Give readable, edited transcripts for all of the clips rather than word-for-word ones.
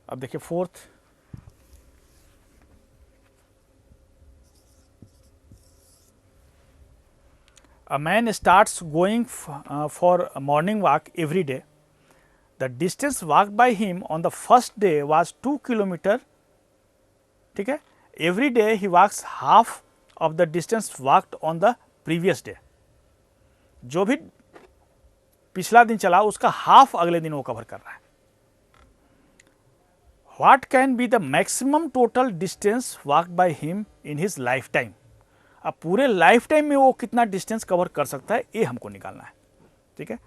अब देखिए fourth, a man starts going for a morning walk every day. The distance walked by him on the first day was 2 kilometre, ठीक है. Every day he walks half of the distance walked on the previous day. जो भी पिछला दिन चला उसका half अगले दिन वो कवर कर रहा है. What can be the maximum total distance walked by him in his lifetime? अब पूरे लाइफ टाइम में वो कितना डिस्टेंस कवर कर सकता है ये हमको निकालना है, ठीक है.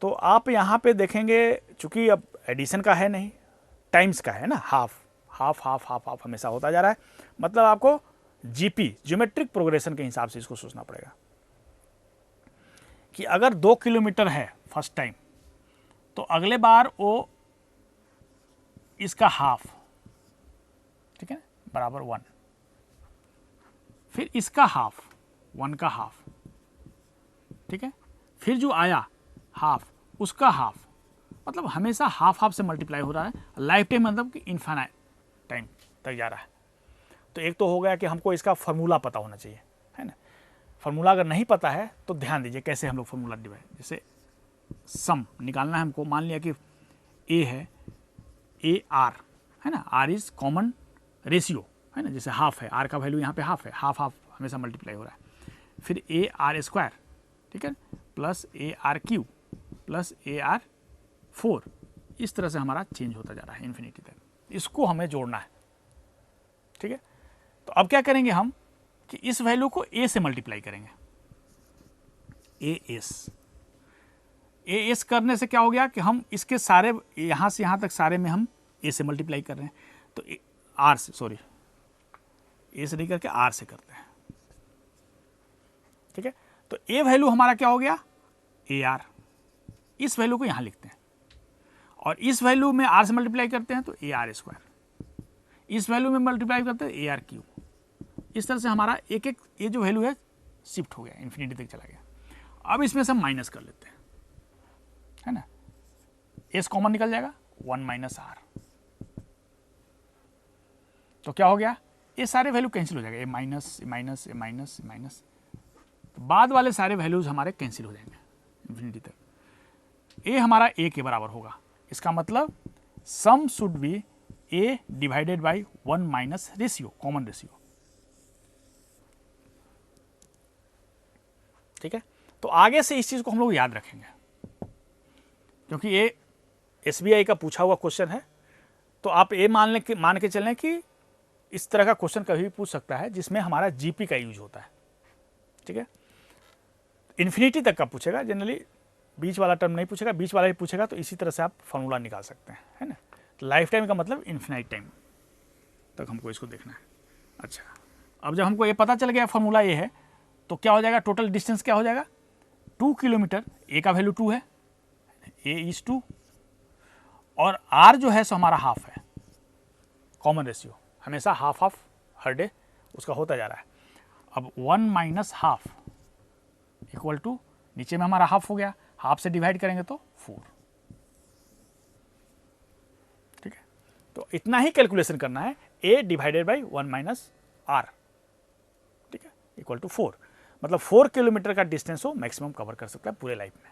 तो आप यहाँ पे देखेंगे, चूंकि अब एडिशन का है नहीं, टाइम्स का है ना, half half half half half हमेशा होता जा रहा है. मतलब आपको जीपी ज्योमेट्रिक प्रोग्रेशन के हिसाब से इसको सोचना पड़ेगा कि अगर 2 किलोमीटर है फर्स्ट टाइम, तो अगले बार वो इसका हाफ, ठीक है, बराबर 1, फिर इसका हाफ, 1 का हाफ, ठीक है, फिर जो आया हाफ उसका हाफ. मतलब हमेशा हाफ हाफ से मल्टीप्लाई हो रहा है. लाइफ टाइम मतलब कि इन्फाइनाइट टाइम तक जा रहा है. तो एक तो हो गया कि हमको इसका फार्मूला पता होना चाहिए, है ना. फार्मूला अगर नहीं पता है तो ध्यान दीजिए कैसे हम लोग फार्मूला डिवाइड, जैसे सम निकालना है हमको. मान लिया कि ए है, ए आर है ना, आर इज कॉमन रेशियो है ना, जैसे हाफ है, आर का वैल्यू यहाँ पे हाफ है, हाफ हाफ हमेशा मल्टीप्लाई हो रहा है. फिर ए आर स्क्वायर, ठीक है, plus A R Q plus A R 4, इस तरह से हमारा चेंज होता जा रहा है इन्फिनिटी तक. इसको हमें जोड़ना है, ठीक है. तो अब क्या करेंगे हम कि इस वैल्यू को ए से मल्टीप्लाई करेंगे, ए एस करने से क्या हो गया कि हम इसके सारे यहाँ से यहाँ तक सारे में हम ए से मल्टीप्लाई कर रहे हैं. तो आर से, सॉरी ए से नहीं करके आर से करते हैं, ठीक है. तो ए वैल्यू हमारा क्या हो गया, ए आर. इस वैल्यू को यहाँ लिखते हैं और इस वैल्यू में आर से मल्टीप्लाई करते हैं तो ए आर स्क्वायर. इस वैल्यू में मल्टीप्लाई करते हैं ए आर क्यू. इस तरह से हमारा एक एक ये जो वैल्यू है शिफ्ट हो गया, इन्फिनिटी तक चला गया. अब इसमें से हम माइनस कर लेते हैं, है ना. एस कॉमन निकल जाएगा, 1 माइनस आर. तो क्या हो गया, ये सारे वैल्यू कैंसिल हो जाएगा, ए माइनस ए माइनस ए माइनस ए माइनस. बाद वाले सारे वैल्यूज हमारे कैंसिल हो जाएंगे इन्फिनिटी तक. ए हमारा ए के बराबर होगा. इसका मतलब sum should be a divided by 1 minus ratio, common ratio, ठीक है. तो आगे से इस चीज को हम लोग याद रखेंगे क्योंकि ये एसबीआई का पूछा हुआ क्वेश्चन है. तो आप ये मान के चलें कि इस तरह का क्वेश्चन कभी भी पूछ सकता है जिसमें हमारा जीपी का यूज होता है, ठीक है. इन्फिनिटी तक का पूछेगा, जनरली बीच वाला टर्म नहीं पूछेगा, बीच वाला ही पूछेगा. तो इसी तरह से आप फॉर्मूला निकाल सकते हैं, है ना. लाइफ टाइम का मतलब इन्फिनाइट टाइम तक हमको इसको देखना है. अच्छा, अब जब हमको ये पता चल गया फॉर्मूला ये है, तो क्या हो जाएगा, टोटल डिस्टेंस क्या हो जाएगा, 2 किलोमीटर. ए का वैल्यू 2 है, ए इज 2, और आर जो है सो हमारा हाफ है, कॉमन रेशियो, हमेशा हाफ हाफ हर डे उसका होता जा रहा है. अब 1 माइनस हाफ इक्वल टू, नीचे में हमारा हाफ हो गया, हाफ से डिवाइड करेंगे तो 4, ठीक है. तो इतना ही कैलकुलेशन करना है, ए डिवाइडेड बाई 1 माइनस आर, ठीक है, इक्वल टू 4. मतलब 4 किलोमीटर का डिस्टेंस वो मैक्सिमम कवर कर सकता है पूरे लाइफ में.